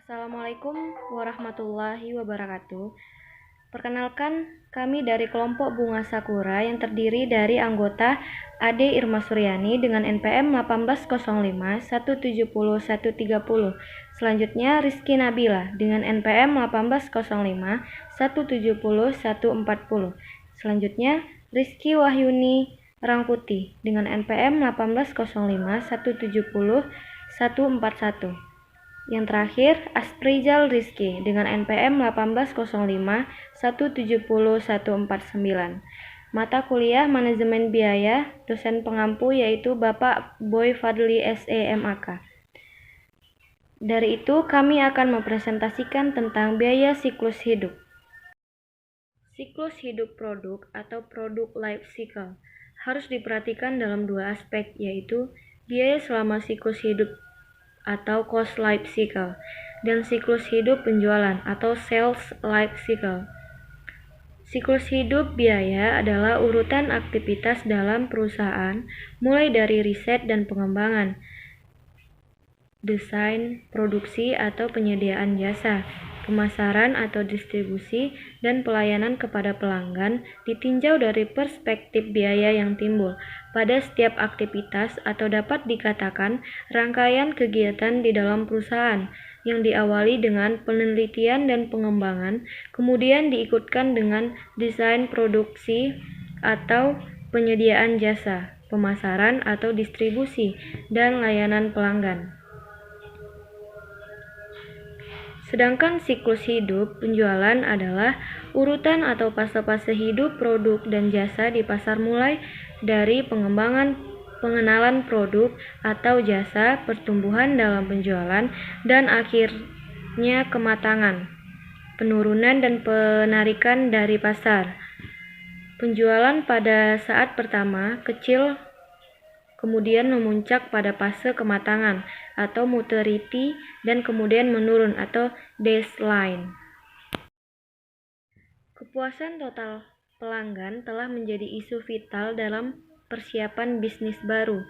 Assalamualaikum warahmatullahi wabarakatuh. Perkenalkan, kami dari kelompok Bunga Sakura yang terdiri dari anggota Ade Irma Suryani dengan NPM 1805 170 130. Selanjutnya Rizky Nabila dengan NPM 1805 170 140. Selanjutnya Rizky Wahyuni Rangkuti dengan NPM 1805 170 141. Yang terakhir, Asprizal Rizky dengan NPM 1805 170 149. Mata kuliah Manajemen Biaya, dosen pengampu yaitu Bapak Boy Fadli SEMAK. Dari itu, kami akan mempresentasikan tentang biaya siklus hidup. Siklus hidup produk atau produk life cycle harus diperhatikan dalam dua aspek, yaitu biaya selama siklus hidup atau cost life cycle dan siklus hidup penjualan atau sales life cycle. Siklus hidup biaya adalah urutan aktivitas dalam perusahaan mulai dari riset dan pengembangan, desain, produksi atau penyediaan jasa, pemasaran atau distribusi, dan pelayanan kepada pelanggan ditinjau dari perspektif biaya yang timbul pada setiap aktivitas atau dapat dikatakan rangkaian kegiatan di dalam perusahaan yang diawali dengan penelitian dan pengembangan, kemudian diikutkan dengan desain produksi atau penyediaan jasa, pemasaran atau distribusi, dan layanan pelanggan. Sedangkan siklus hidup penjualan adalah urutan atau fase-fase hidup produk dan jasa di pasar mulai dari pengenalan produk atau jasa, pertumbuhan dalam penjualan, dan akhirnya kematangan, penurunan dan penarikan dari pasar. Penjualan pada saat pertama kecil, kemudian memuncak pada fase kematangan atau maturity, dan kemudian menurun atau decline. Kepuasan total pelanggan telah menjadi isu vital dalam persiapan bisnis baru.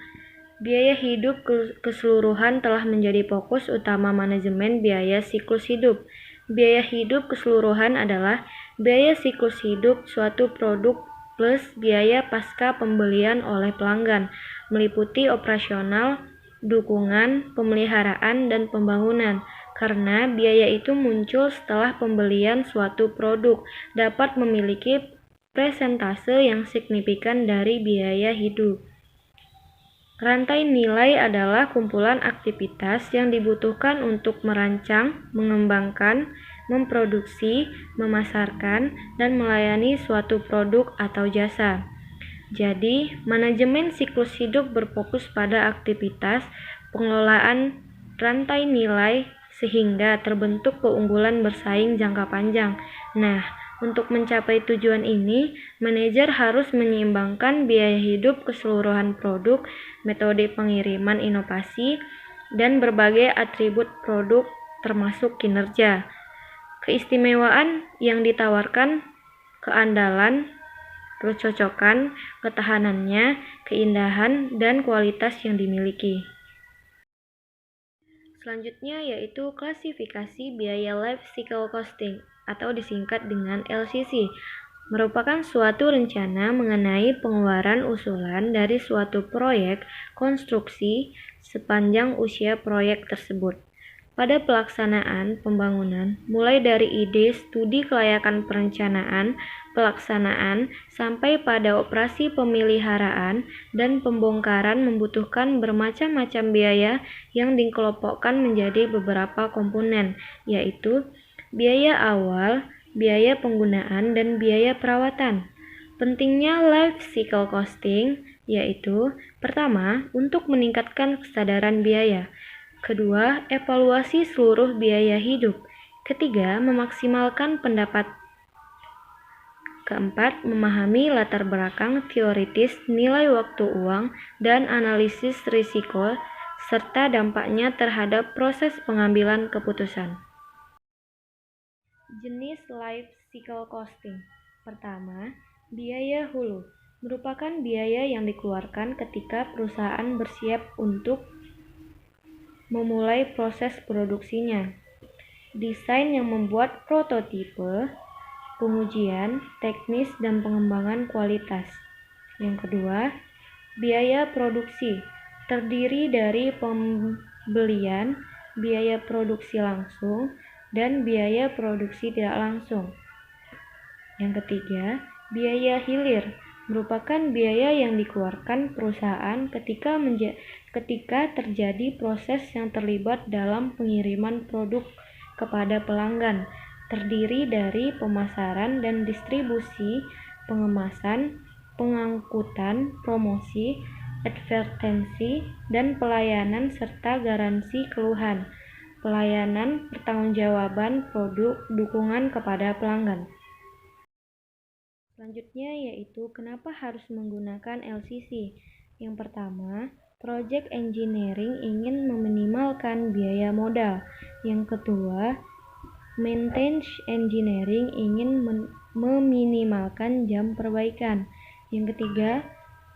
Biaya hidup keseluruhan telah menjadi fokus utama manajemen biaya siklus hidup. Biaya hidup keseluruhan adalah biaya siklus hidup suatu produk plus biaya pasca pembelian oleh pelanggan, meliputi operasional, dukungan, pemeliharaan, dan pembangunan. Karena biaya itu muncul setelah pembelian suatu produk, dapat memiliki persentase yang signifikan dari biaya hidup. Rantai nilai adalah kumpulan aktivitas yang dibutuhkan untuk merancang, mengembangkan, memproduksi, memasarkan, dan melayani suatu produk atau jasa. Jadi, manajemen siklus hidup berfokus pada aktivitas pengelolaan rantai nilai sehingga terbentuk keunggulan bersaing jangka panjang. Nah, untuk mencapai tujuan ini, manajer harus menyeimbangkan biaya hidup keseluruhan produk, metode pengiriman inovasi, dan berbagai atribut produk termasuk kinerja, keistimewaan yang ditawarkan, keandalan, kecocokan, ketahanannya, keindahan, dan kualitas yang dimiliki. Selanjutnya yaitu klasifikasi biaya life cycle costing atau disingkat dengan LCC, merupakan suatu rencana mengenai pengeluaran usulan dari suatu proyek konstruksi sepanjang usia proyek tersebut. Pada pelaksanaan pembangunan, mulai dari ide, studi kelayakan perencanaan, pelaksanaan, sampai pada operasi pemeliharaan dan pembongkaran membutuhkan bermacam-macam biaya yang dikelompokkan menjadi beberapa komponen, yaitu biaya awal, biaya penggunaan, dan biaya perawatan. Pentingnya life cycle costing yaitu pertama, untuk meningkatkan kesadaran biaya. Kedua, evaluasi seluruh biaya hidup. Ketiga, memaksimalkan pendapat. Keempat, memahami latar belakang teoritis, nilai waktu uang, dan analisis risiko, serta dampaknya terhadap proses pengambilan keputusan. Jenis life cycle costing. Pertama, biaya hulu merupakan biaya yang dikeluarkan ketika perusahaan bersiap untuk memulai proses produksinya. desain yang membuat prototipe, pengujian, teknis, dan pengembangan kualitas. Yang kedua, biaya produksi terdiri dari pembelian, biaya produksi langsung, dan biaya produksi tidak langsung. Yang ketiga, biaya hilir merupakan biaya yang dikeluarkan perusahaan ketika terjadi proses yang terlibat dalam pengiriman produk kepada pelanggan, terdiri dari pemasaran dan distribusi, pengemasan, pengangkutan, promosi, advertensi, dan pelayanan serta garansi keluhan, pelayanan pertanggungjawaban produk, dukungan kepada pelanggan. Selanjutnya yaitu kenapa harus menggunakan LCC. Yang pertama, project engineering ingin meminimalkan biaya modal. Yang kedua, maintenance engineering ingin meminimalkan jam perbaikan. Yang ketiga,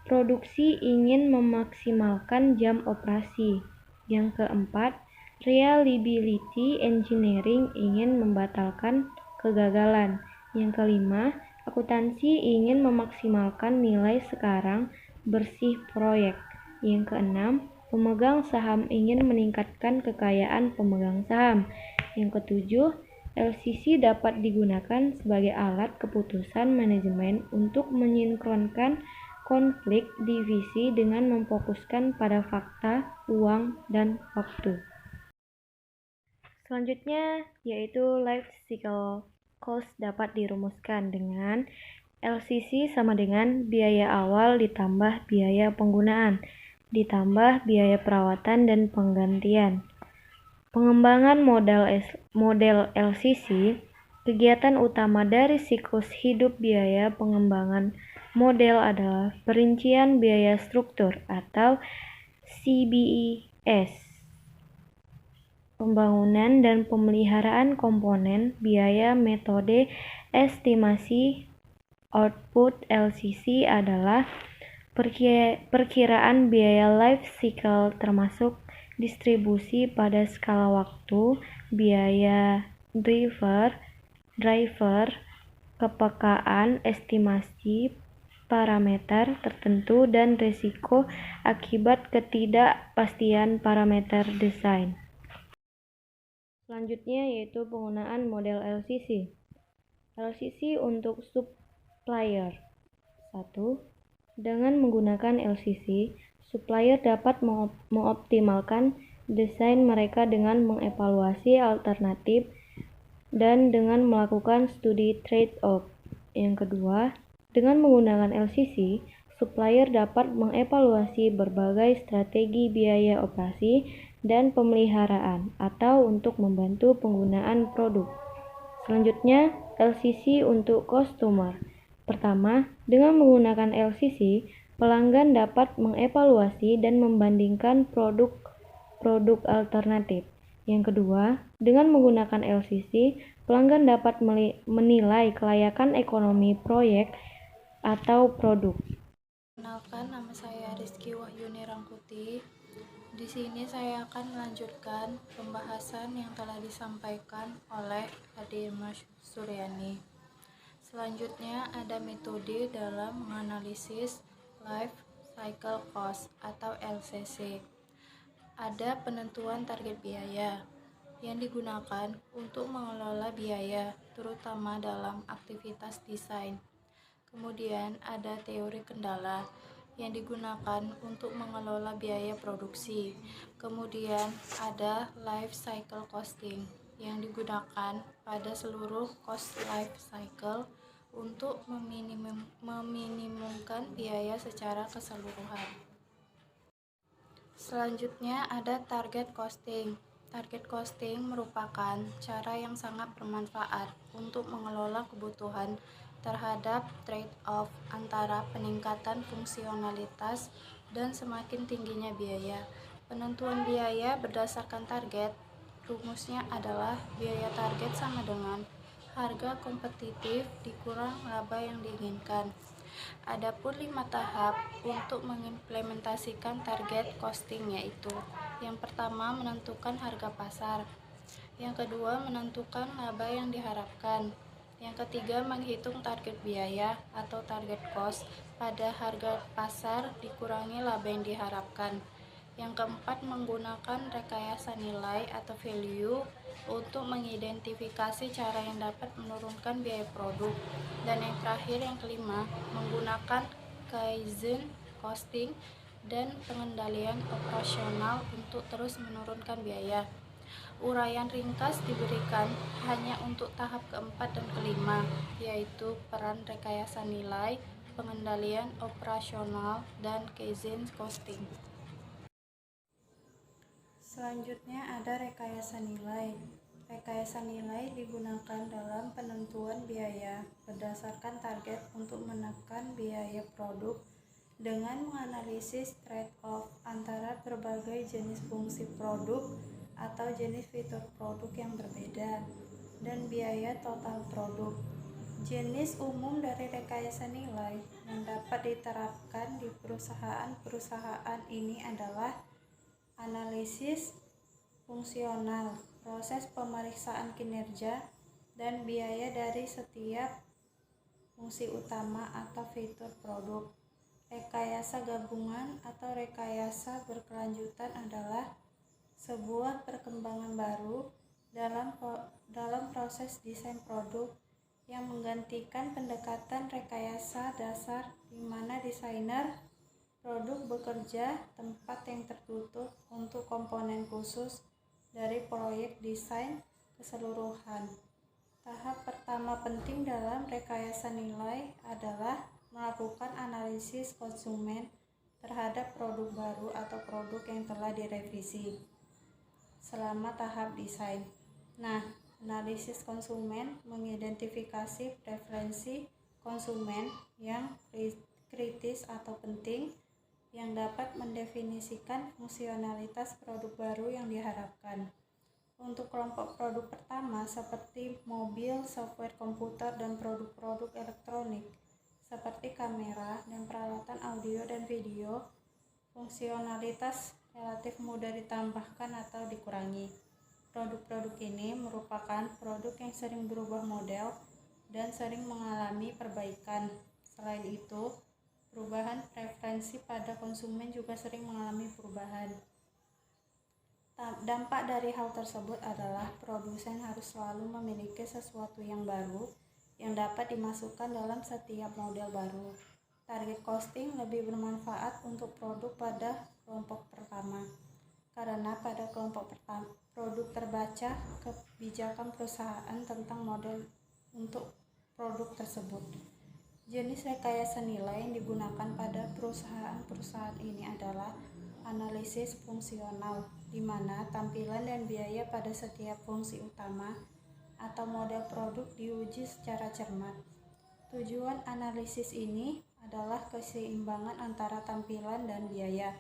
produksi ingin memaksimalkan jam operasi. Yang keempat, reliability engineering ingin membatalkan kegagalan. Yang kelima, akuntansi ingin memaksimalkan nilai sekarang bersih proyek. Yang keenam, pemegang saham ingin meningkatkan kekayaan pemegang saham. Yang ketujuh, LCC dapat digunakan sebagai alat keputusan manajemen untuk mensinkronkan konflik divisi dengan memfokuskan pada fakta, uang, dan waktu. Selanjutnya yaitu life cycle cost dapat dirumuskan dengan LCC sama dengan biaya awal ditambah biaya penggunaan, ditambah biaya perawatan dan penggantian. Pengembangan model LCC, kegiatan utama dari siklus hidup biaya pengembangan model adalah perincian biaya struktur atau CBES, pembangunan dan pemeliharaan komponen, biaya metode estimasi output LCC adalah perkiraan biaya life cycle termasuk distribusi pada skala waktu, biaya driver, kepekaan, estimasi parameter tertentu, dan risiko akibat ketidakpastian parameter desain. Selanjutnya yaitu penggunaan model LCC. LCC untuk supplier. 1. Dengan menggunakan LCC, supplier dapat mengoptimalkan desain mereka dengan mengevaluasi alternatif dan dengan melakukan studi trade-off. Yang kedua, dengan menggunakan LCC, supplier dapat mengevaluasi berbagai strategi biaya operasi dan pemeliharaan atau untuk membantu penggunaan produk. Selanjutnya, LCC untuk customer. Pertama, dengan menggunakan LCC, pelanggan dapat mengevaluasi dan membandingkan produk alternatif. Yang kedua, dengan menggunakan LCC, pelanggan dapat menilai kelayakan ekonomi proyek atau produk. Kenalkan, nama saya Rizky Wahyuni Rangkuti. Di sini saya akan melanjutkan pembahasan yang telah disampaikan oleh Ade Mas Suryani. Selanjutnya ada metode dalam menganalisis life cycle cost atau LCC. Ada penentuan target biaya yang digunakan untuk mengelola biaya, terutama dalam aktivitas desain. Kemudian ada teori kendala yang digunakan untuk mengelola biaya produksi. Kemudian ada life cycle costing yang digunakan pada seluruh cost life cycle untuk meminimumkan biaya secara keseluruhan. Selanjutnya ada target costing. Target costing merupakan cara yang sangat bermanfaat untuk mengelola kebutuhan terhadap trade-off antara peningkatan fungsionalitas dan semakin tingginya biaya. Penentuan biaya berdasarkan target, rumusnya adalah biaya target sama dengan harga kompetitif dikurang laba yang diinginkan. Adapun 5 tahap untuk mengimplementasikan target costing, yaitu yang pertama menentukan harga pasar, Yang kedua, menentukan laba yang diharapkan. Yang ketiga, menghitung target biaya atau target cost pada harga pasar dikurangi laba yang diharapkan. Yang keempat, menggunakan rekayasa nilai atau value untuk mengidentifikasi cara yang dapat menurunkan biaya produk. Dan yang terakhir, yang kelima, menggunakan Kaizen costing dan pengendalian operasional untuk terus menurunkan biaya. Uraian ringkas diberikan hanya untuk tahap keempat dan kelima, yaitu peran rekayasa nilai, pengendalian operasional, dan Kaizen costing. Selanjutnya ada rekayasa nilai. Rekayasa nilai digunakan dalam penentuan biaya berdasarkan target untuk menekan biaya produk dengan menganalisis trade-off antara berbagai jenis fungsi produk atau jenis fitur produk yang berbeda dan biaya total produk. Jenis umum dari rekayasa nilai yang dapat diterapkan di perusahaan-perusahaan ini adalah analisis fungsional, proses pemeriksaan kinerja, dan biaya dari setiap fungsi utama atau fitur produk. Rekayasa gabungan atau rekayasa berkelanjutan adalah sebuah perkembangan baru dalam proses desain produk yang menggantikan pendekatan rekayasa dasar di mana desainer produk bekerja tempat yang tertutup untuk komponen khusus dari proyek desain keseluruhan. Tahap pertama penting dalam rekayasa nilai adalah melakukan analisis konsumen terhadap produk baru atau produk yang telah direvisi selama tahap desain. Nah, analisis konsumen mengidentifikasi preferensi konsumen yang kritis atau penting yang dapat mendefinisikan fungsionalitas produk baru yang diharapkan. Untuk kelompok produk pertama seperti mobil, software komputer, dan produk-produk elektronik seperti kamera dan peralatan audio dan video, fungsionalitas relatif mudah ditambahkan atau dikurangi. Produk-produk ini merupakan produk yang sering berubah model dan sering mengalami perbaikan. Selain itu, perubahan preferensi pada konsumen juga sering mengalami perubahan. Dampak dari hal tersebut adalah produsen harus selalu memiliki sesuatu yang baru yang dapat dimasukkan dalam setiap model baru. Target costing lebih bermanfaat untuk produk pada kelompok pertama, karena pada kelompok pertama produk terbaca kebijakan perusahaan tentang model untuk produk tersebut. Jenis rekayasa nilai yang digunakan pada perusahaan-perusahaan ini adalah analisis fungsional, di mana tampilan dan biaya pada setiap fungsi utama atau model produk diuji secara cermat. Tujuan analisis ini adalah keseimbangan antara tampilan dan biaya.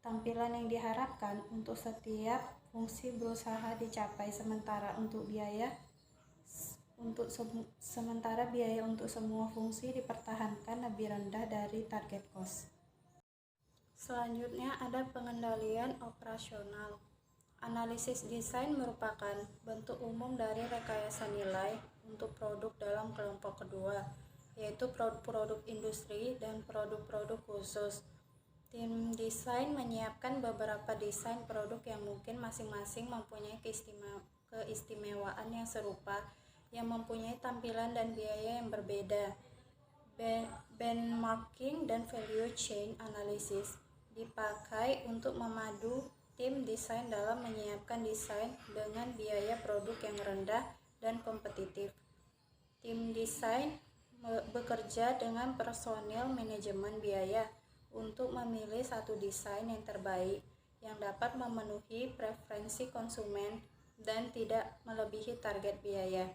Tampilan yang diharapkan untuk setiap fungsi berusaha dicapai, sementara biaya untuk semua fungsi dipertahankan lebih rendah dari target cost. Selanjutnya ada pengendalian operasional. Analisis desain merupakan bentuk umum dari rekayasa nilai untuk produk dalam kelompok kedua, yaitu produk-produk industri dan produk-produk khusus. Tim desain menyiapkan beberapa desain produk yang mungkin masing-masing mempunyai keistimewaan yang serupa, yang mempunyai tampilan dan biaya yang berbeda. Benchmarking dan value chain analysis dipakai untuk memadu tim desain dalam menyiapkan desain dengan biaya produk yang rendah dan kompetitif. Tim desain bekerja dengan personil manajemen biaya untuk memilih satu desain yang terbaik yang dapat memenuhi preferensi konsumen dan tidak melebihi target biaya.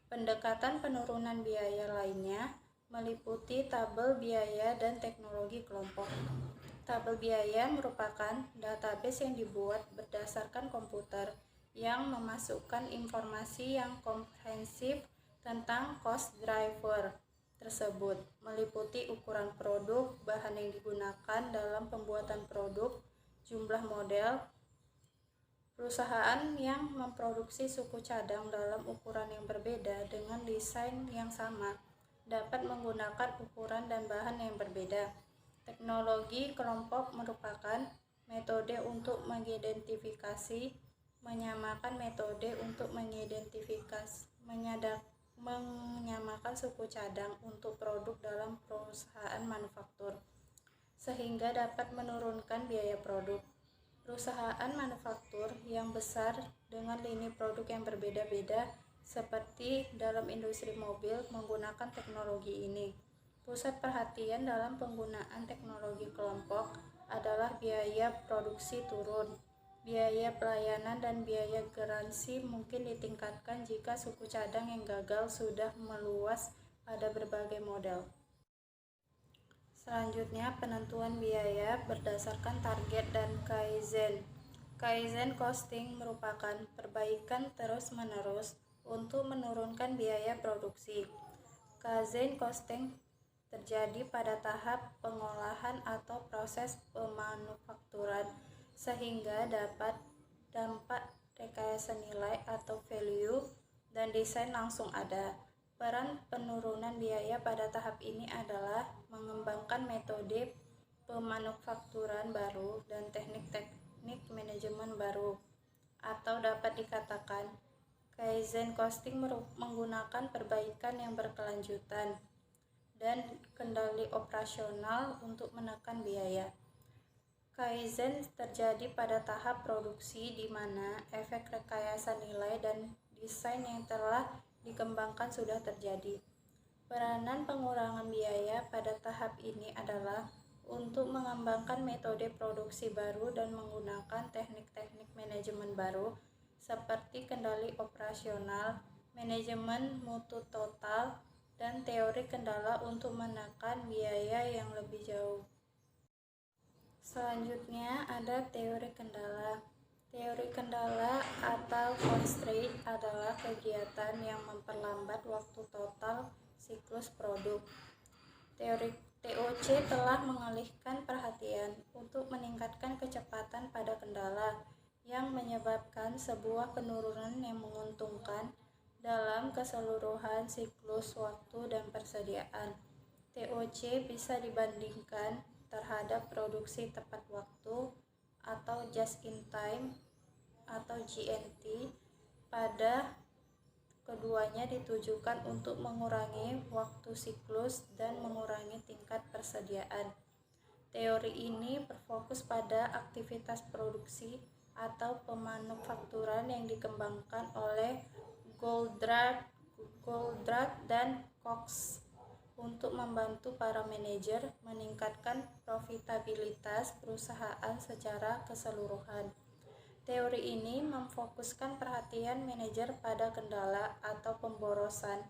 Pendekatan penurunan biaya lainnya meliputi tabel biaya dan teknologi kelompok. Tabel biaya merupakan database yang dibuat berdasarkan komputer yang memasukkan informasi yang komprehensif tentang cost driver tersebut, meliputi ukuran produk, bahan yang digunakan dalam pembuatan produk, jumlah model, Perusahaan yang memproduksi suku cadang dalam ukuran yang berbeda dengan desain yang sama dapat menggunakan ukuran dan bahan yang berbeda. Teknologi kelompok merupakan metode untuk mengidentifikasi, menyamakan metode untuk menyamakan suku cadang untuk produk dalam perusahaan manufaktur, sehingga dapat menurunkan biaya produk. Perusahaan manufaktur yang besar dengan lini produk yang berbeda-beda seperti dalam industri mobil menggunakan teknologi ini. Pusat perhatian dalam penggunaan teknologi kelompok adalah biaya produksi turun. Biaya pelayanan dan biaya garansi mungkin ditingkatkan jika suku cadang yang gagal sudah meluas pada berbagai model. Selanjutnya, penentuan biaya berdasarkan target dan Kaizen. Kaizen costing merupakan perbaikan terus-menerus untuk menurunkan biaya produksi. Kaizen costing terjadi pada tahap pengolahan atau proses pemanufakturan sehingga dapat dampak rekayasa nilai atau value dan desain langsung ada. Peran penurunan biaya pada tahap ini adalah mengembangkan metode pemanufakturan baru dan teknik-teknik manajemen baru, atau dapat dikatakan Kaizen costing menggunakan perbaikan yang berkelanjutan dan kendali operasional untuk menekan biaya. Kaizen terjadi pada tahap produksi di mana efek rekayasa nilai dan desain yang telah dikembangkan sudah terjadi. Peranan pengurangan biaya pada tahap ini adalah untuk mengembangkan metode produksi baru dan menggunakan teknik-teknik manajemen baru seperti kendali operasional, manajemen mutu total, dan teori kendala untuk menekan biaya yang lebih jauh. Selanjutnya ada teori kendala. Teori kendala atau constraint adalah kegiatan yang memperlambat waktu total siklus produk. Teori TOC telah mengalihkan perhatian untuk meningkatkan kecepatan pada kendala yang menyebabkan sebuah penurunan yang menguntungkan dalam keseluruhan siklus waktu dan persediaan. TOC bisa dibandingkan terhadap produksi tepat waktu atau just in time atau JNT. Pada keduanya ditujukan untuk mengurangi waktu siklus dan mengurangi tingkat persediaan. Teori ini berfokus pada aktivitas produksi atau pemanufakturan yang dikembangkan oleh Goldratt dan Cox untuk membantu para manajer meningkatkan profitabilitas perusahaan secara keseluruhan. Teori ini memfokuskan perhatian manajer pada kendala atau pemborosan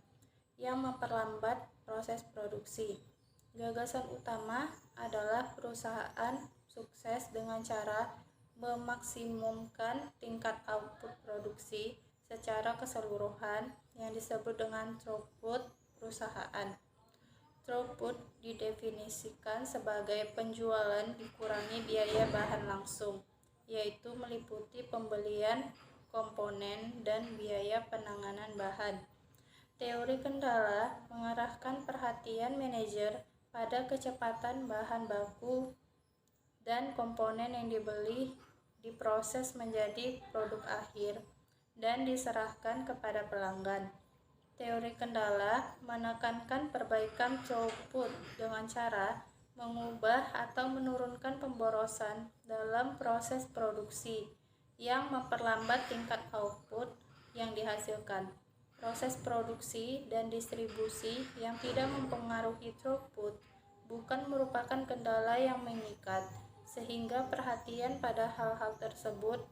yang memperlambat proses produksi. Gagasan utama adalah perusahaan sukses dengan cara memaksimumkan tingkat output produksi secara keseluruhan yang disebut dengan throughput perusahaan. Throughput didefinisikan sebagai penjualan dikurangi biaya bahan langsung, yaitu meliputi pembelian komponen dan biaya penanganan bahan. Teori kendala mengarahkan perhatian manajer pada kecepatan bahan baku dan komponen yang dibeli diproses menjadi produk akhir dan diserahkan kepada pelanggan. Teori kendala menekankan perbaikan throughput dengan cara mengubah atau menurunkan pemborosan dalam proses produksi yang memperlambat tingkat output yang dihasilkan. Proses produksi dan distribusi yang tidak mempengaruhi throughput bukan merupakan kendala yang mengikat, sehingga perhatian pada hal-hal tersebut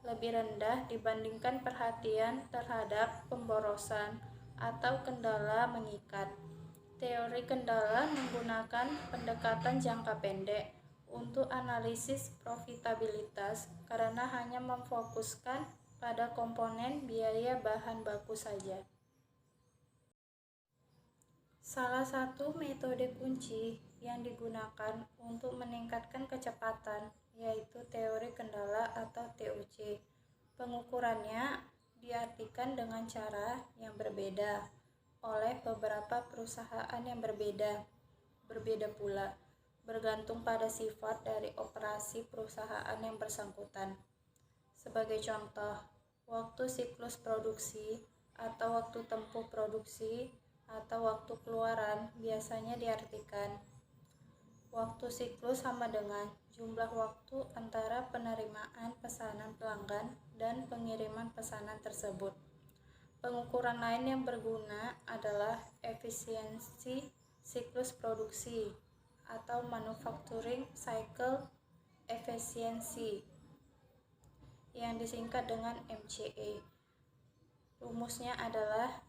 lebih rendah dibandingkan perhatian terhadap pemborosan atau kendala mengikat. Teori kendala menggunakan pendekatan jangka pendek untuk analisis profitabilitas karena hanya memfokuskan pada komponen biaya bahan baku saja. Salah satu metode kunci yang digunakan untuk meningkatkan kecepatan yaitu teori kendala atau TOC. Pengukurannya diartikan dengan cara yang berbeda oleh beberapa perusahaan yang berbeda pula, bergantung pada sifat dari operasi perusahaan yang bersangkutan. Sebagai contoh, waktu siklus produksi atau waktu tempuh produksi atau waktu keluaran biasanya diartikan. Waktu siklus sama dengan jumlah waktu antara penerimaan pesanan pelanggan dan pengiriman pesanan tersebut. Pengukuran lain yang berguna adalah efisiensi siklus produksi atau manufacturing cycle efficiency yang disingkat dengan MCE. Rumusnya adalah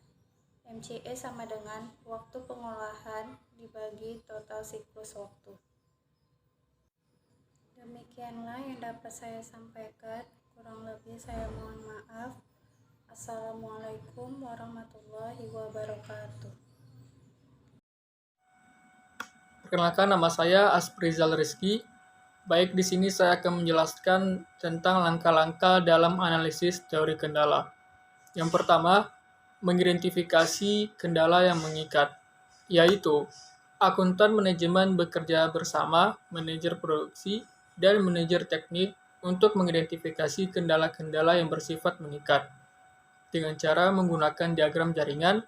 MCE sama dengan waktu pengolahan dibagi total siklus waktu. Demikianlah yang dapat saya sampaikan. Kurang lebih saya mohon maaf. Assalamualaikum warahmatullahi wabarakatuh. Perkenalkan, nama saya Asprizal Rizky. Baik, di sini saya akan menjelaskan tentang langkah-langkah dalam analisis teori kendala. Yang pertama, mengidentifikasi kendala yang mengikat, yaitu akuntan manajemen bekerja bersama manajer produksi dan manajer teknik untuk mengidentifikasi kendala-kendala yang bersifat mengikat dengan cara menggunakan diagram jaringan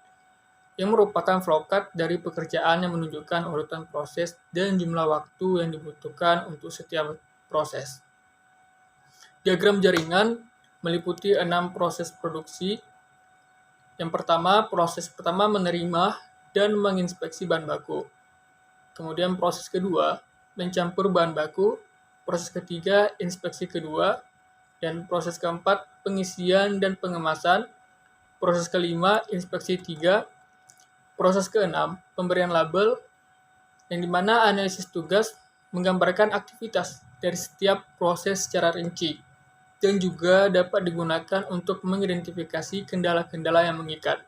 yang merupakan flowchart dari pekerjaan yang menunjukkan urutan proses dan jumlah waktu yang dibutuhkan untuk setiap proses. Diagram jaringan meliputi 6 proses produksi. Yang pertama, proses pertama menerima dan menginspeksi bahan baku. Kemudian proses kedua, mencampur bahan baku. Proses ketiga, inspeksi kedua. Dan proses keempat, pengisian dan pengemasan. Proses kelima, inspeksi 3. Proses keenam, pemberian label, yang dimana analisis tugas menggambarkan aktivitas dari setiap proses secara rinci, dan juga dapat digunakan untuk mengidentifikasi kendala-kendala yang mengikat.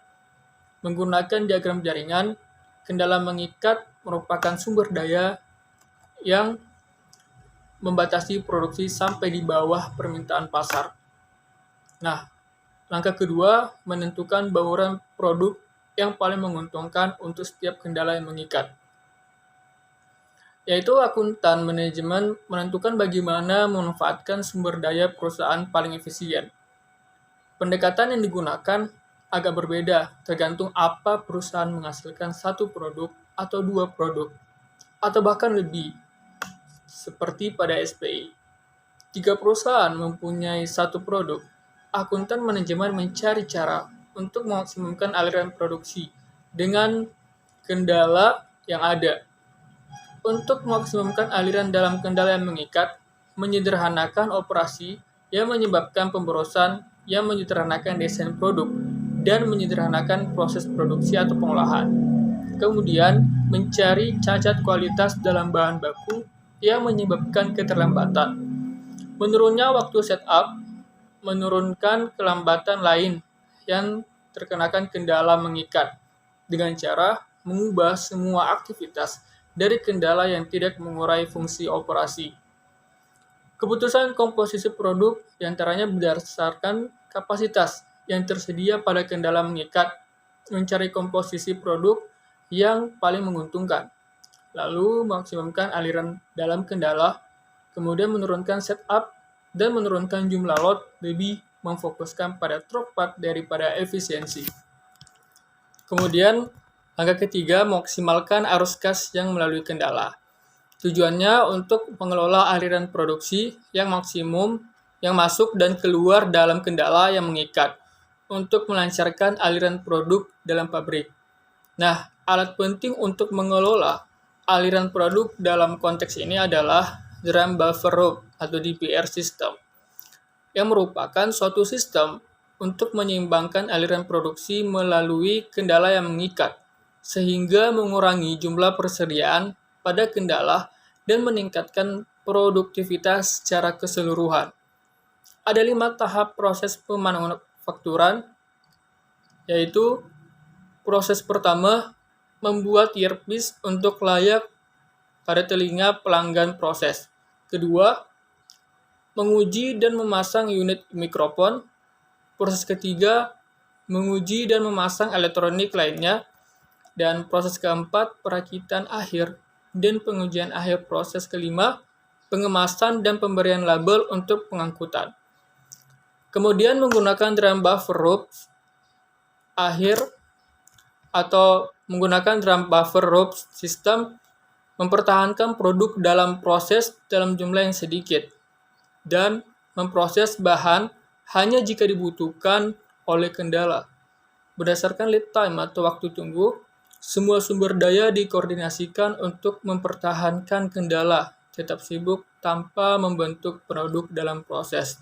Menggunakan diagram jaringan, kendala mengikat merupakan sumber daya yang membatasi produksi sampai di bawah permintaan pasar. Nah, langkah kedua, menentukan bauran produk yang paling menguntungkan untuk setiap kendala yang mengikat. Yaitu akuntan manajemen menentukan bagaimana memanfaatkan sumber daya perusahaan paling efisien. Pendekatan yang digunakan agak berbeda tergantung apa perusahaan menghasilkan satu produk atau 2 produk, atau bahkan lebih, seperti pada SPI. Jika perusahaan mempunyai satu produk, akuntan manajemen mencari cara untuk memaksimalkan aliran produksi dengan kendala yang ada. Untuk memaksimalkan aliran dalam kendala yang mengikat, menyederhanakan operasi yang menyebabkan pemborosan, yang menyederhanakan desain produk, dan menyederhanakan proses produksi atau pengolahan. Kemudian, mencari cacat kualitas dalam bahan baku yang menyebabkan keterlambatan. Menurunnya waktu setup, menurunkan kelambatan lain yang terkenakan kendala mengikat dengan cara mengubah semua aktivitas dari kendala yang tidak mengurai fungsi operasi. Keputusan komposisi produk diantaranya berdasarkan kapasitas yang tersedia pada kendala mengikat, mencari komposisi produk yang paling menguntungkan, lalu memaksimalkan aliran dalam kendala, kemudian menurunkan setup dan menurunkan jumlah lot, lebih memfokuskan pada throughput daripada efisiensi. Kemudian, langkah ketiga, maksimalkan arus kas yang melalui kendala. Tujuannya untuk mengelola aliran produksi yang maksimum yang masuk dan keluar dalam kendala yang mengikat untuk melancarkan aliran produk dalam pabrik. Nah, alat penting untuk mengelola aliran produk dalam konteks ini adalah drum buffer rope atau DBR system, yang merupakan suatu sistem untuk menyeimbangkan aliran produksi melalui kendala yang mengikat, sehingga mengurangi jumlah persediaan pada kendala dan meningkatkan produktivitas secara keseluruhan. Ada 5 tahap proses pemanufakturan, yaitu proses pertama, membuat earpiece untuk layak pada telinga pelanggan proses. Kedua, menguji dan memasang unit mikrofon. Proses ketiga, menguji dan memasang elektronik lainnya. Dan proses keempat, perakitan akhir dan pengujian akhir. Proses kelima, pengemasan dan pemberian label untuk pengangkutan. Kemudian menggunakan drum buffer ropes akhir atau menggunakan drum buffer ropes sistem mempertahankan produk dalam proses dalam jumlah yang sedikit dan memproses bahan hanya jika dibutuhkan oleh kendala. Berdasarkan lead time atau waktu tunggu, semua sumber daya dikoordinasikan untuk mempertahankan kendala, tetap sibuk tanpa membentuk produk dalam proses.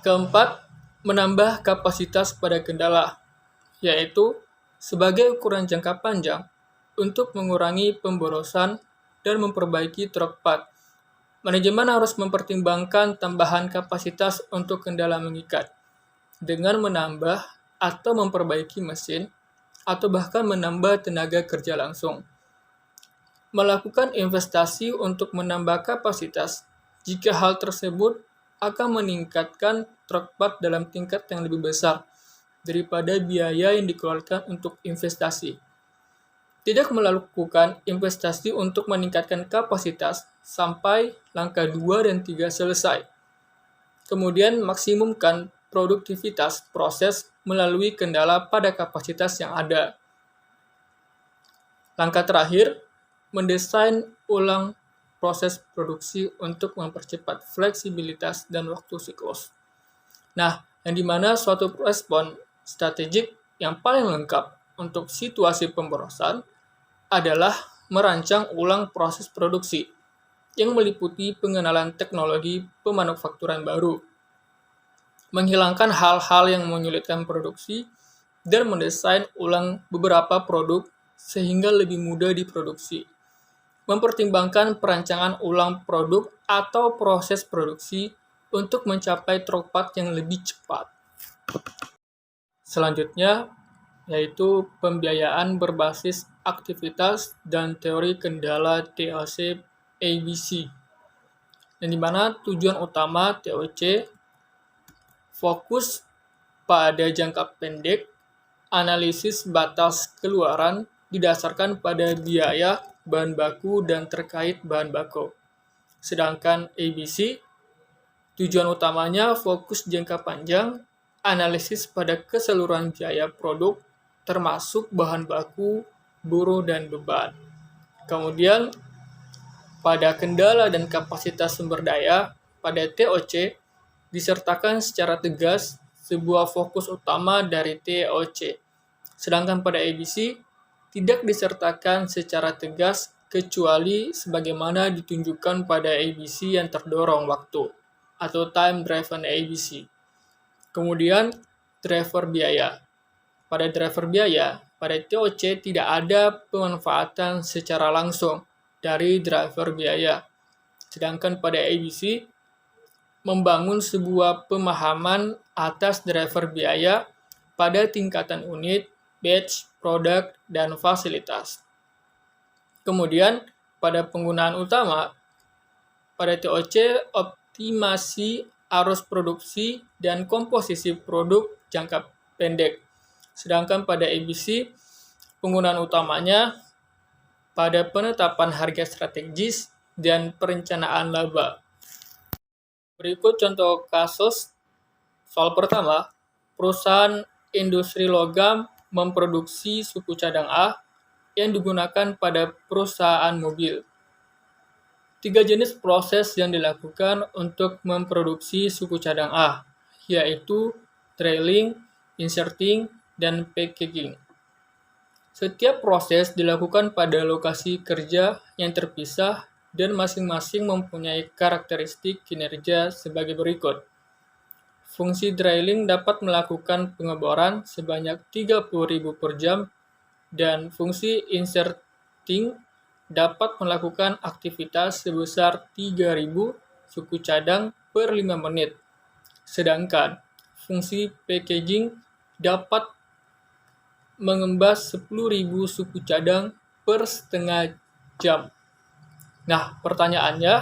Keempat, menambah kapasitas pada kendala, yaitu sebagai ukuran jangka panjang untuk mengurangi pemborosan dan memperbaiki truk part. Manajemen harus mempertimbangkan tambahan kapasitas untuk kendala mengikat dengan menambah atau memperbaiki mesin atau bahkan menambah tenaga kerja langsung. Melakukan investasi untuk menambah kapasitas jika hal tersebut akan meningkatkan truk part dalam tingkat yang lebih besar daripada biaya yang dikeluarkan untuk investasi. Tidak melakukan investasi untuk meningkatkan kapasitas sampai langkah 2 dan 3 selesai. Kemudian maksimumkan produktivitas proses melalui kendala pada kapasitas yang ada. Langkah terakhir, mendesain ulang proses produksi untuk mempercepat fleksibilitas dan waktu siklus. Nah, yang dimana suatu respon strategik yang paling lengkap untuk situasi pemborosan adalah merancang ulang proses produksi yang meliputi pengenalan teknologi pemanufakturan baru, menghilangkan hal-hal yang menyulitkan produksi, dan mendesain ulang beberapa produk sehingga lebih mudah diproduksi. Mempertimbangkan perancangan ulang produk atau proses produksi untuk mencapai truk part yang lebih cepat. Selanjutnya, yaitu pembiayaan berbasis aktivitas dan teori kendala TOC ABC. Yang dimana tujuan utama TOC fokus pada jangka pendek, analisis batas keluaran didasarkan pada biaya, bahan baku, dan terkait bahan baku. Sedangkan ABC, tujuan utamanya fokus jangka panjang, analisis pada keseluruhan biaya produk, termasuk bahan baku, buruh, dan beban. Kemudian, pada kendala dan kapasitas sumber daya, pada TOC, disertakan secara tegas sebuah fokus utama dari TOC. Sedangkan pada ABC, tidak disertakan secara tegas kecuali sebagaimana ditunjukkan pada ABC yang terdorong waktu atau time driven ABC. Kemudian driver biaya. Pada driver biaya, pada TOC tidak ada pemanfaatan secara langsung dari driver biaya. Sedangkan pada ABC membangun sebuah pemahaman atas driver biaya pada tingkatan unit, batch, produk, dan fasilitas. Kemudian, pada penggunaan utama, pada TOC, optimasi arus produksi dan komposisi produk jangka pendek. Sedangkan pada ABC, penggunaan utamanya pada penetapan harga strategis dan perencanaan laba. Berikut contoh kasus. Soal pertama, perusahaan industri logam memproduksi suku cadang A yang digunakan pada perusahaan mobil. 3 jenis proses yang dilakukan untuk memproduksi suku cadang A, yaitu trailing, inserting, dan packaging. Setiap proses dilakukan pada lokasi kerja yang terpisah dan masing-masing mempunyai karakteristik kinerja sebagai berikut. Fungsi drilling dapat melakukan pengeboran sebanyak 30.000 per jam dan fungsi inserting dapat melakukan aktivitas sebesar 3.000 suku cadang per 5 menit. Sedangkan fungsi packaging dapat mengembas 10.000 suku cadang per setengah jam. Nah, pertanyaannya,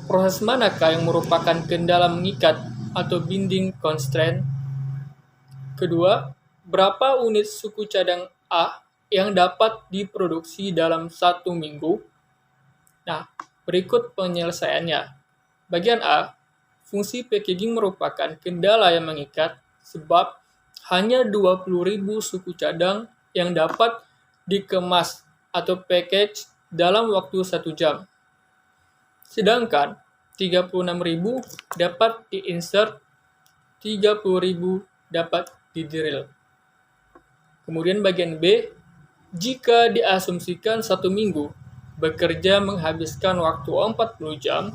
Proses manakah yang merupakan kendala mengikat atau binding constraint? Kedua, berapa unit suku cadang A yang dapat diproduksi dalam 1 minggu? Nah, berikut penyelesaiannya. Bagian A, fungsi packaging merupakan kendala yang mengikat sebab hanya 20.000 suku cadang yang dapat dikemas atau package dalam waktu 1 jam. Sedangkan 36.000 dapat diinsert, 30.000 dapat didrill. Kemudian bagian B, jika diasumsikan 1 minggu bekerja menghabiskan waktu 40 jam,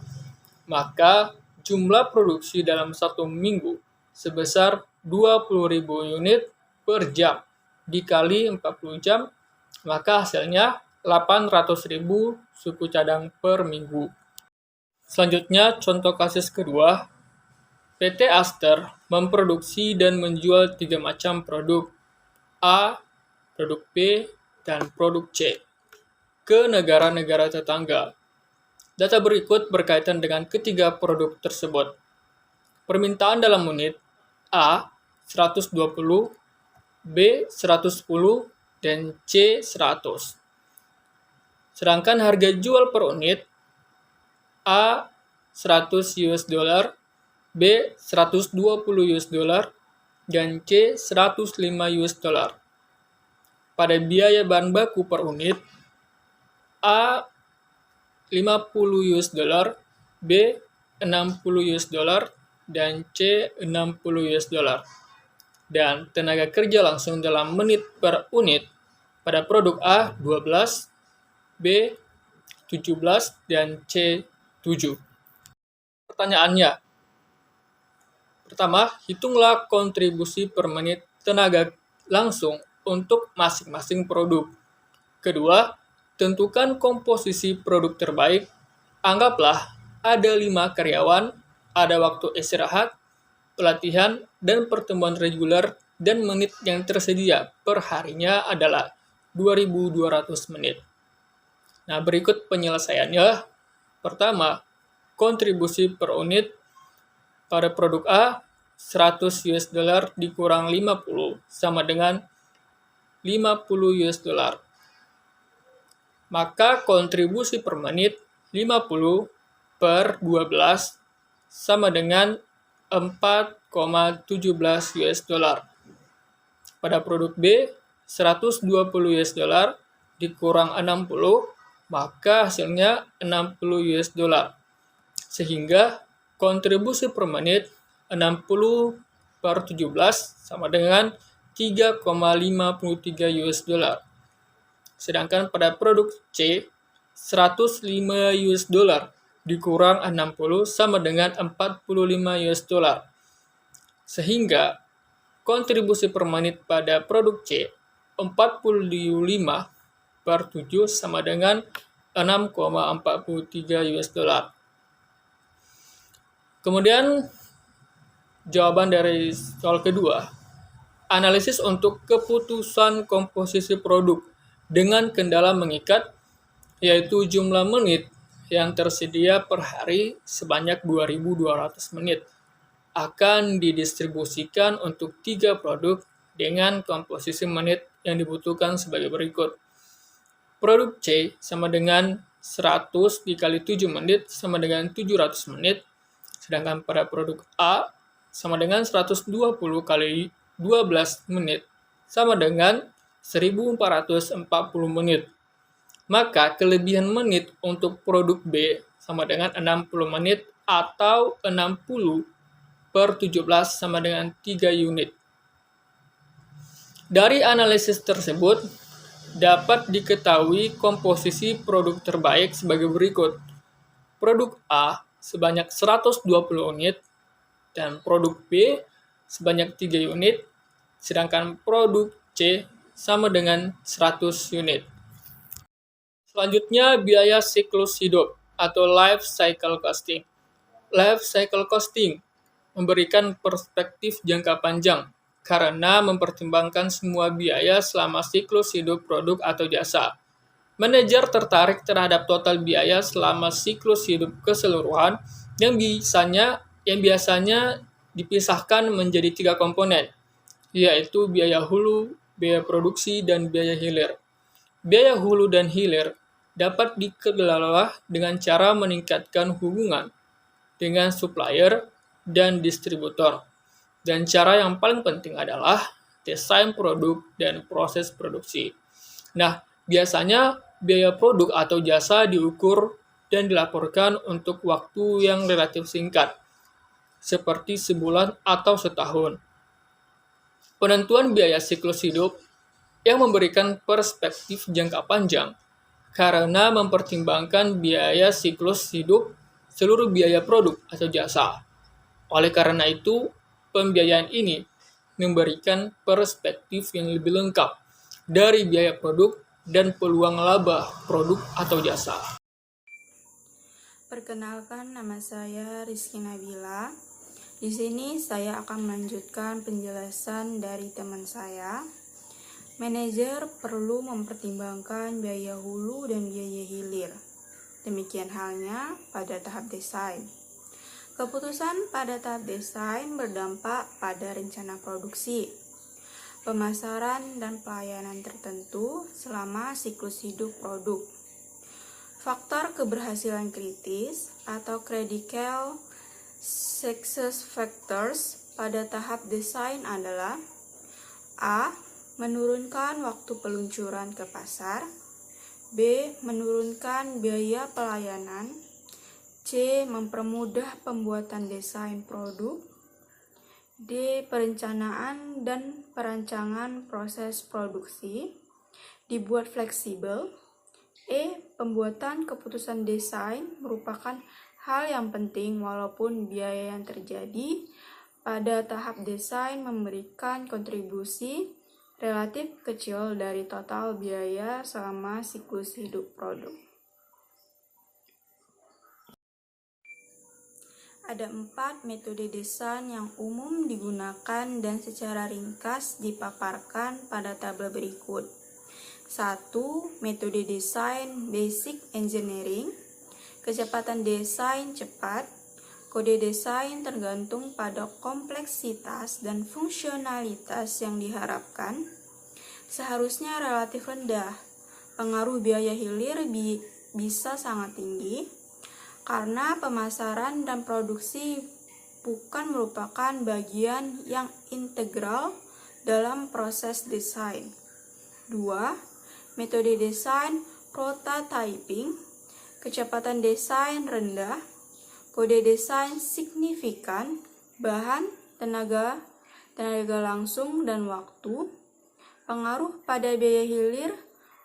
maka jumlah produksi dalam 1 minggu sebesar 20.000 unit per jam dikali 40 jam, maka hasilnya 800.000 suku cadang per minggu. Selanjutnya, contoh kasus kedua, PT Aster memproduksi dan menjual 3 macam produk A, produk B, dan produk C ke negara-negara tetangga. Data berikut berkaitan dengan ketiga produk tersebut. Permintaan dalam unit A 120, B 110, dan C 100. Sedangkan harga jual per unit A 100 US dollar, B 120 US dollar, dan C 105 US dollar. Pada biaya bahan baku per unit A 50 US dollar, B 60 US dollar, dan C 60 US dollar. Dan tenaga kerja langsung dalam menit per unit pada produk A 12, B 17, dan C 7. Pertanyaannya, pertama, hitunglah kontribusi per menit tenaga langsung untuk masing-masing produk. Kedua, tentukan komposisi produk terbaik. Anggaplah ada 5 karyawan, ada waktu istirahat, pelatihan, dan pertemuan reguler, dan menit yang tersedia per harinya adalah 2.200 menit. Nah, berikut penyelesaiannya. Pertama, kontribusi per unit pada produk A 100 US dollar dikurang 50 sama dengan 50 US dollar. Maka kontribusi per menit 50 per 12 sama dengan 4,17 US dollar. Pada produk B 120 US dollar dikurang 60, maka hasilnya 60 US dollar. Sehingga kontribusi per menit 60 per 17 sama dengan 3,53 US dollar. Sedangkan pada produk C, 105 US dollar dikurang 60 sama dengan 45 US dollar. Sehingga kontribusi per menit pada produk C, 45 per 7 sama dengan 6,43 US dollar. Kemudian, jawaban dari soal kedua, analisis untuk keputusan komposisi produk dengan kendala mengikat, yaitu jumlah menit yang tersedia per hari sebanyak 2.200 menit, akan didistribusikan untuk 3 produk dengan komposisi menit yang dibutuhkan sebagai berikut. Produk C sama dengan 100 dikali 7 menit sama dengan 700 menit, sedangkan pada produk A sama dengan 120 kali 12 menit sama dengan 1.440 menit. Maka kelebihan menit untuk produk B sama dengan 60 menit atau 60 per 17 sama dengan 3 unit. Dari analisis tersebut, dapat diketahui komposisi produk terbaik sebagai berikut. Produk A sebanyak 120 unit, dan produk B sebanyak 3 unit, sedangkan produk C sama dengan 100 unit. Selanjutnya, biaya siklus hidup atau life cycle costing. Life cycle costing memberikan perspektif jangka panjang karena mempertimbangkan semua biaya selama siklus hidup produk atau jasa. Manajer tertarik terhadap total biaya selama siklus hidup keseluruhan yang biasanya dipisahkan menjadi 3 komponen, yaitu biaya hulu, biaya produksi, dan biaya hilir. Biaya hulu dan hilir dapat dikelola dengan cara meningkatkan hubungan dengan supplier dan distributor. Dan cara yang paling penting adalah desain produk dan proses produksi. Nah, biasanya biaya produk atau jasa diukur dan dilaporkan untuk waktu yang relatif singkat, seperti sebulan atau setahun. Penentuan biaya siklus hidup yang memberikan perspektif jangka panjang karena mempertimbangkan biaya siklus hidup seluruh biaya produk atau jasa. Oleh karena itu, pembiayaan ini memberikan perspektif yang lebih lengkap dari biaya produk dan peluang laba produk atau jasa. Perkenalkan, nama saya Rizky Nabila. Di sini saya akan melanjutkan penjelasan dari teman saya. Manajer perlu mempertimbangkan biaya hulu dan biaya hilir. Demikian halnya pada tahap desain. Keputusan pada tahap desain berdampak pada rencana produksi, pemasaran, dan pelayanan tertentu selama siklus hidup produk. Faktor keberhasilan kritis atau critical success factors pada tahap desain adalah A. Menurunkan waktu peluncuran ke pasar. B. Menurunkan biaya pelayanan. C. Mempermudah pembuatan desain produk. D. Perencanaan dan perancangan proses produksi dibuat fleksibel. E. Pembuatan keputusan desain merupakan hal yang penting walaupun biaya yang terjadi pada tahap desain memberikan kontribusi relatif kecil dari total biaya selama siklus hidup produk. Ada 4 metode desain yang umum digunakan dan secara ringkas dipaparkan pada tabel berikut. 1. Metode desain basic engineering. Kecepatan desain cepat. Kode desain tergantung pada kompleksitas dan fungsionalitas yang diharapkan. Seharusnya relatif rendah. Pengaruh biaya hilir bisa sangat tinggi karena pemasaran dan produksi bukan merupakan bagian yang integral dalam proses desain. 2. Metode desain prototyping. Kecepatan desain rendah, kode desain signifikan, bahan, tenaga langsung, dan waktu. Pengaruh pada biaya hilir,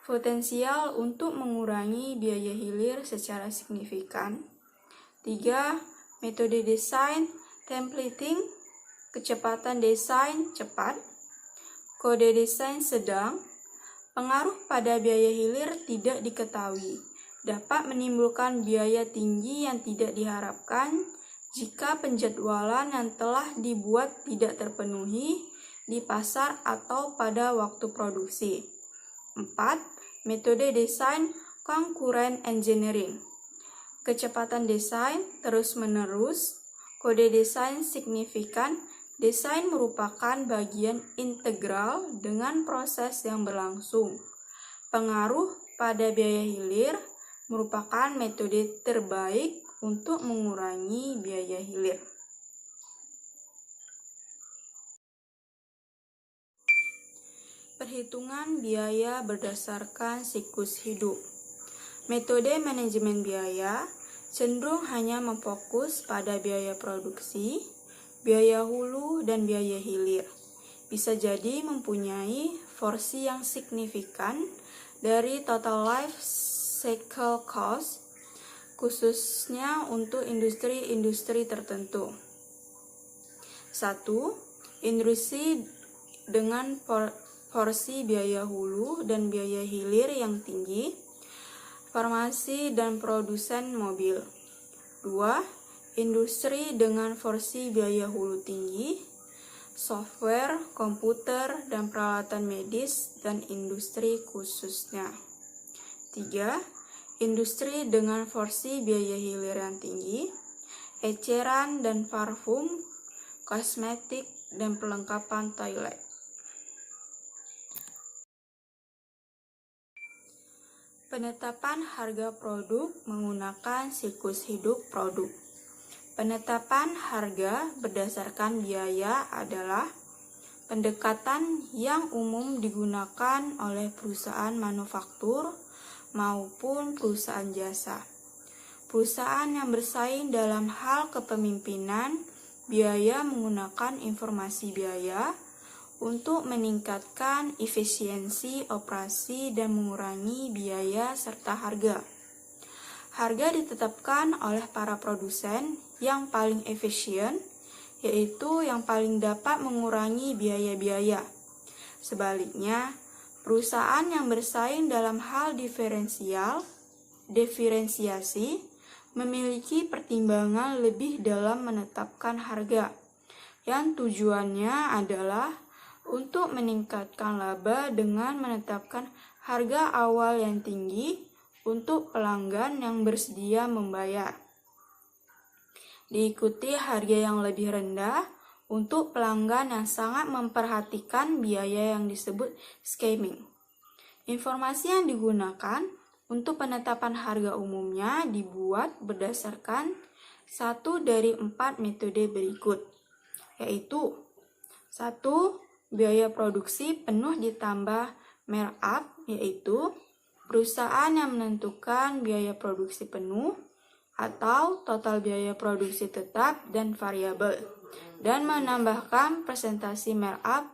potensial untuk mengurangi biaya hilir secara signifikan. 3. Metode desain templating. Kecepatan desain cepat, kode desain sedang. Pengaruh pada biaya hilir tidak diketahui. Dapat menimbulkan biaya tinggi yang tidak diharapkan jika penjadwalan yang telah dibuat tidak terpenuhi di pasar atau pada waktu produksi. 4. Metode desain concurrent engineering. Kecepatan desain terus-menerus, kode desain signifikan. Desain merupakan bagian integral dengan proses yang berlangsung. Pengaruh pada biaya hilir merupakan metode terbaik untuk mengurangi biaya hilir. Perhitungan biaya berdasarkan siklus hidup. Metode manajemen biaya cenderung hanya memfokus pada biaya produksi, biaya hulu, dan biaya hilir. Bisa jadi mempunyai porsi yang signifikan dari total life cycle cost, khususnya untuk industri-industri tertentu. 1. Industri dengan porsi biaya hulu dan biaya hilir yang tinggi, farmasi dan produsen mobil. 2. Industri dengan porsi biaya hulu tinggi, software, komputer, dan peralatan medis, dan industri khususnya. 3. Industri dengan porsi biaya hilir yang tinggi, eceran dan parfum, kosmetik, dan perlengkapan toilet. Penetapan harga produk menggunakan siklus hidup produk. Penetapan harga berdasarkan biaya adalah pendekatan yang umum digunakan oleh perusahaan manufaktur maupun perusahaan jasa. Perusahaan yang bersaing dalam hal kepemimpinan biaya menggunakan informasi biaya untuk meningkatkan efisiensi operasi dan mengurangi biaya serta harga. Harga ditetapkan oleh para produsen yang paling efisien, yaitu yang paling dapat mengurangi biaya-biaya. Sebaliknya, perusahaan yang bersaing dalam hal diferensiasi memiliki pertimbangan lebih dalam menetapkan harga, yang tujuannya adalah untuk meningkatkan laba dengan menetapkan harga awal yang tinggi untuk pelanggan yang bersedia membayar. Diikuti harga yang lebih rendah untuk pelanggan yang sangat memperhatikan biaya yang disebut skimming. Informasi yang digunakan untuk penetapan harga umumnya dibuat berdasarkan satu dari 4 metode berikut, yaitu 1. Biaya produksi penuh ditambah markup, yaitu perusahaan yang menentukan biaya produksi penuh atau total biaya produksi tetap dan variabel, dan menambahkan presentasi markup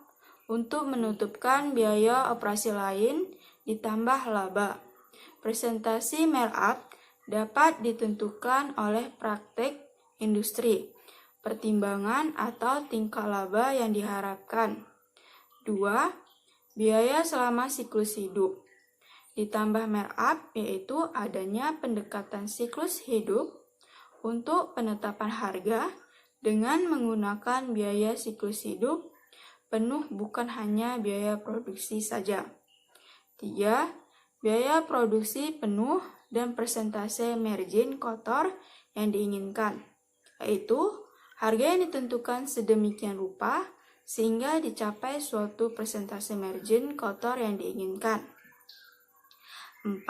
untuk menutupkan biaya operasi lain ditambah laba. Presentasi markup dapat ditentukan oleh praktek industri, pertimbangan atau tingkat laba yang diharapkan. 2. Biaya selama siklus hidup ditambah markup, yaitu adanya pendekatan siklus hidup untuk penetapan harga dengan menggunakan biaya siklus hidup penuh, bukan hanya biaya produksi saja. 3. Biaya produksi penuh dan persentase margin kotor yang diinginkan, yaitu harga yang ditentukan sedemikian rupa sehingga dicapai suatu persentase margin kotor yang diinginkan. 4.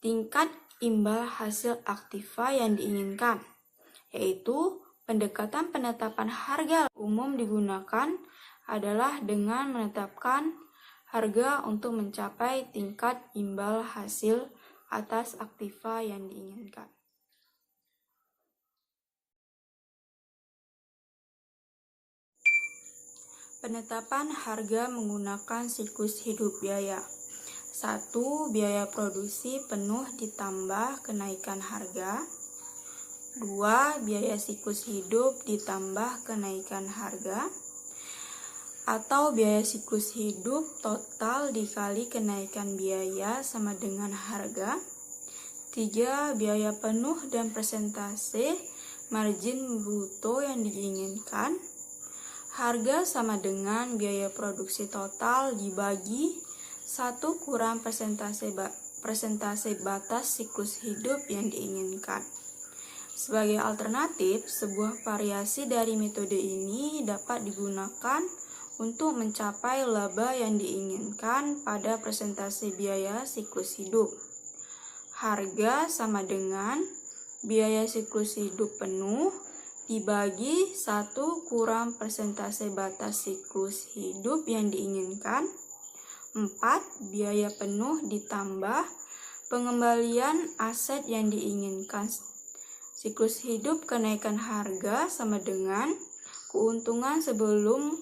Tingkat imbal hasil aktiva yang diinginkan, yaitu pendekatan penetapan harga umum digunakan adalah dengan menetapkan harga untuk mencapai tingkat imbal hasil atas aktiva yang diinginkan. Penetapan harga menggunakan siklus hidup biaya. 1. Biaya produksi penuh ditambah kenaikan harga. 2. Biaya siklus hidup ditambah kenaikan harga, atau biaya siklus hidup total dikali kenaikan biaya sama dengan harga. 3. Biaya penuh dan persentase margin bruto yang diinginkan. Harga sama dengan biaya produksi total dibagi 1 kurang persentase batas siklus hidup yang diinginkan. Sebagai alternatif, sebuah variasi dari metode ini dapat digunakan untuk mencapai laba yang diinginkan pada persentase biaya siklus hidup. Harga sama dengan biaya siklus hidup penuh dibagi 1 kurang persentase batas siklus hidup yang diinginkan. 4. Biaya penuh ditambah pengembalian aset yang diinginkan. Siklus hidup kenaikan harga sama dengan keuntungan sebelum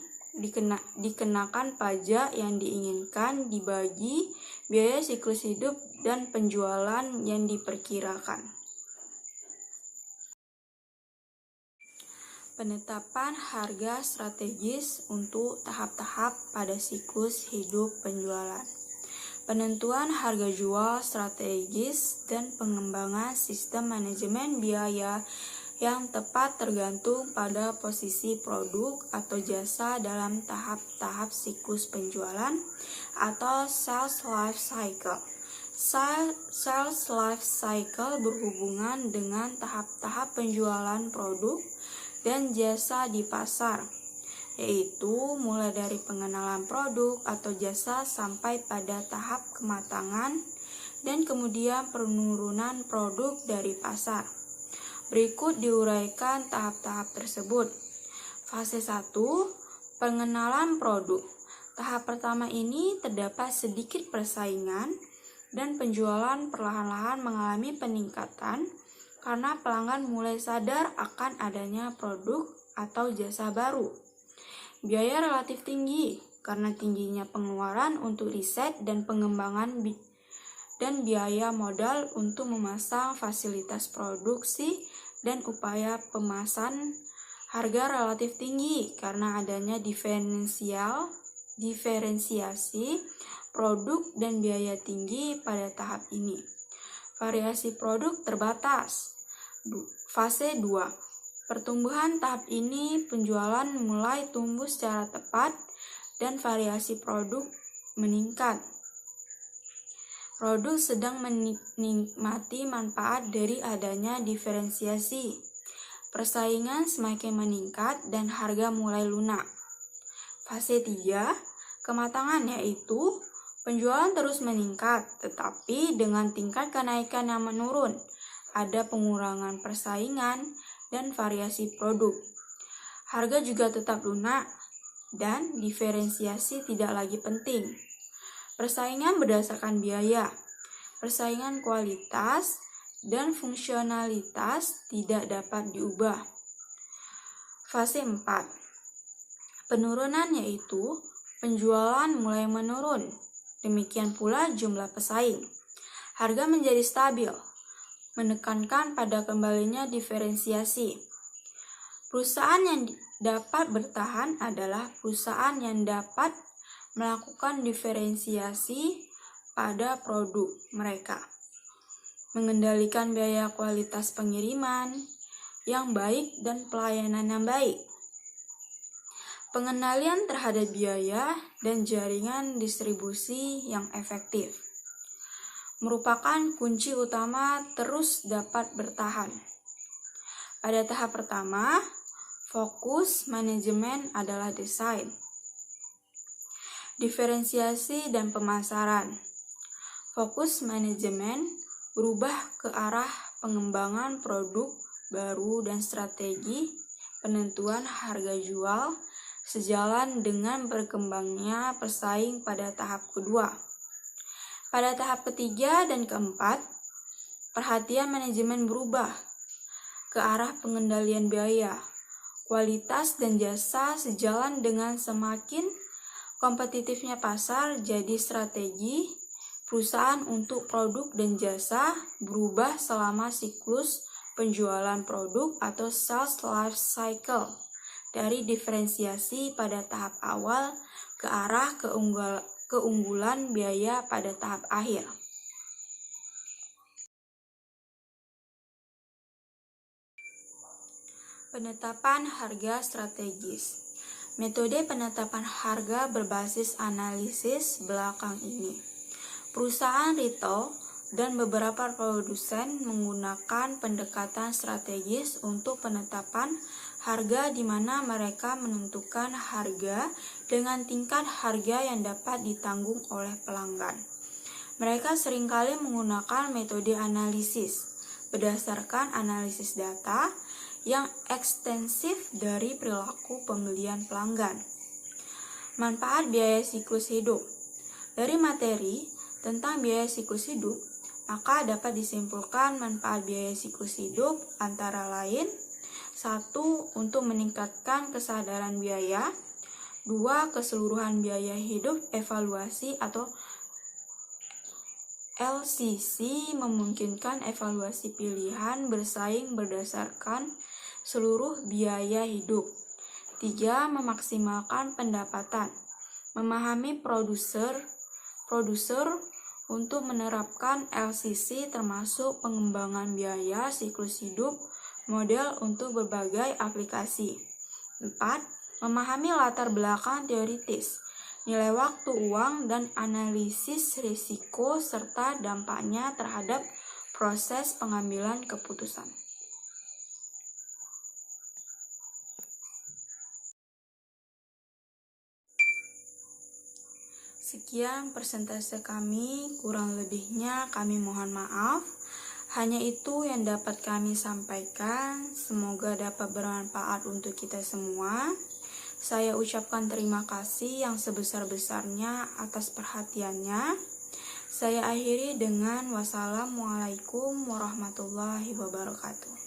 dikenakan pajak yang diinginkan dibagi biaya siklus hidup dan penjualan yang diperkirakan. Penetapan harga strategis untuk tahap-tahap pada siklus hidup penjualan. Penentuan harga jual strategis dan pengembangan sistem manajemen biaya yang tepat tergantung pada posisi produk atau jasa dalam tahap-tahap siklus penjualan atau sales life cycle. Sales life cycle berhubungan dengan tahap-tahap penjualan produk dan jasa di pasar, yaitu mulai dari pengenalan produk atau jasa sampai pada tahap kematangan dan kemudian penurunan produk dari pasar. Berikut diuraikan tahap-tahap tersebut. Fase 1, pengenalan produk. Tahap pertama ini terdapat sedikit persaingan dan penjualan perlahan-lahan mengalami peningkatan karena pelanggan mulai sadar akan adanya produk atau jasa baru. Biaya relatif tinggi karena tingginya pengeluaran untuk riset dan pengembangan dan biaya modal untuk memasang fasilitas produksi dan upaya pemasaran. Harga relatif tinggi karena adanya diferensiasi produk dan biaya tinggi pada tahap ini. Variasi produk terbatas. Fase 2. Pertumbuhan tahap ini penjualan mulai tumbuh secara tepat dan variasi produk meningkat. Produk sedang menikmati manfaat dari adanya diferensiasi. Persaingan semakin meningkat dan harga mulai lunak. Fase 3, kematangan, yaitu penjualan terus meningkat, tetapi dengan tingkat kenaikan yang menurun. Ada pengurangan persaingan dan variasi produk. Harga juga tetap lunak dan diferensiasi tidak lagi penting. Persaingan berdasarkan biaya, persaingan kualitas, dan fungsionalitas tidak dapat diubah. Fase 4. Penurunan, yaitu penjualan mulai menurun. Demikian pula jumlah pesaing. Harga menjadi stabil, menekankan pada kembalinya diferensiasi. Perusahaan yang dapat bertahan adalah perusahaan yang dapat melakukan diferensiasi pada produk mereka, mengendalikan biaya kualitas pengiriman yang baik dan pelayanan yang baik, pengendalian terhadap biaya dan jaringan distribusi yang efektif, merupakan kunci utama terus dapat bertahan. Pada tahap pertama, fokus manajemen adalah desain, diferensiasi, dan pemasaran. Fokus manajemen berubah ke arah pengembangan produk baru dan strategi penentuan harga jual sejalan dengan berkembangnya pesaing pada tahap kedua. Pada tahap ketiga dan keempat, perhatian manajemen berubah ke arah pengendalian biaya, kualitas, dan jasa sejalan dengan semakin kompetitifnya pasar. Jadi strategi perusahaan untuk produk dan jasa berubah selama siklus penjualan produk atau sales life cycle, dari diferensiasi pada tahap awal ke arah keunggulan biaya pada tahap akhir. Penetapan harga strategis. Metode penetapan harga berbasis analisis belakang ini. Perusahaan retail dan beberapa produsen menggunakan pendekatan strategis untuk penetapan harga, di mana mereka menentukan harga dengan tingkat harga yang dapat ditanggung oleh pelanggan. Mereka seringkali menggunakan metode analisis berdasarkan analisis data yang ekstensif dari perilaku pembelian pelanggan. Manfaat biaya siklus hidup. Dari materi tentang biaya siklus hidup, maka dapat disimpulkan manfaat biaya siklus hidup antara lain: 1. Untuk meningkatkan kesadaran biaya. 2. Keseluruhan biaya hidup evaluasi atau LCC memungkinkan evaluasi pilihan bersaing berdasarkan seluruh biaya hidup. 3. Memaksimalkan pendapatan. Memahami produser untuk menerapkan LCC termasuk pengembangan biaya siklus hidup model untuk berbagai aplikasi. 4. Memahami latar belakang teoritis nilai waktu uang, dan analisis risiko serta dampaknya terhadap proses pengambilan keputusan. Sekian persentase kami, kurang lebihnya kami mohon maaf. Hanya itu yang dapat kami sampaikan, semoga dapat bermanfaat untuk kita semua. Saya ucapkan terima kasih yang sebesar-besarnya atas perhatiannya. Saya akhiri dengan wassalamualaikum warahmatullahi wabarakatuh.